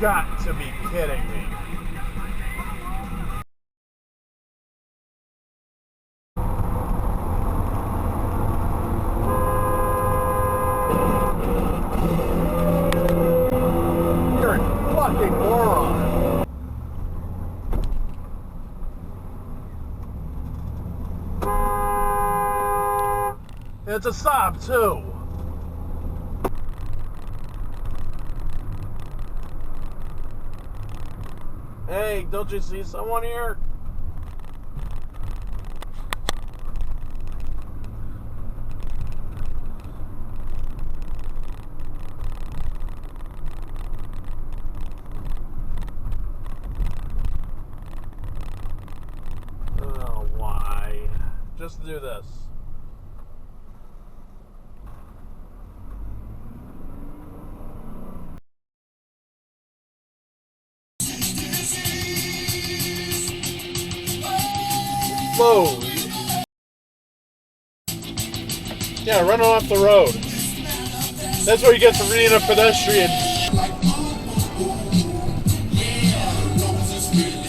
got to be kidding me. You're a fucking moron. It's a stop, too. Hey, don't you see someone here? Oh, why? Just do this. Whoa! Yeah, running off the road. That's what you get for being a pedestrian.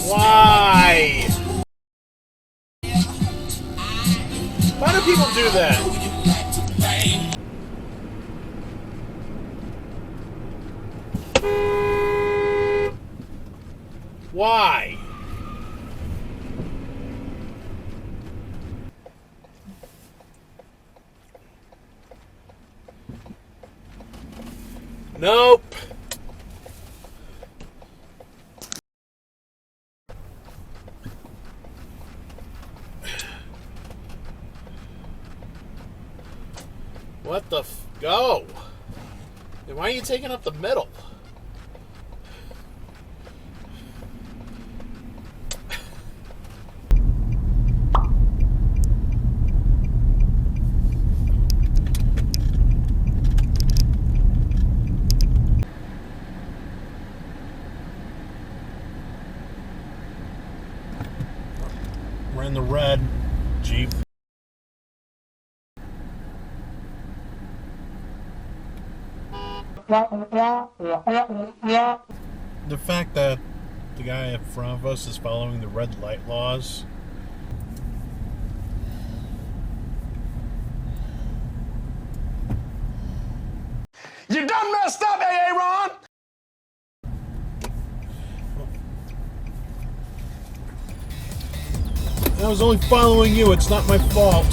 Why? Why do people do that? Why? Nope. What the go? Then why are you taking up the middle? We're in the red Jeep. The fact that the guy in front of us is following the red light laws. You done messed up, Aaron! I was only following you, it's not my fault.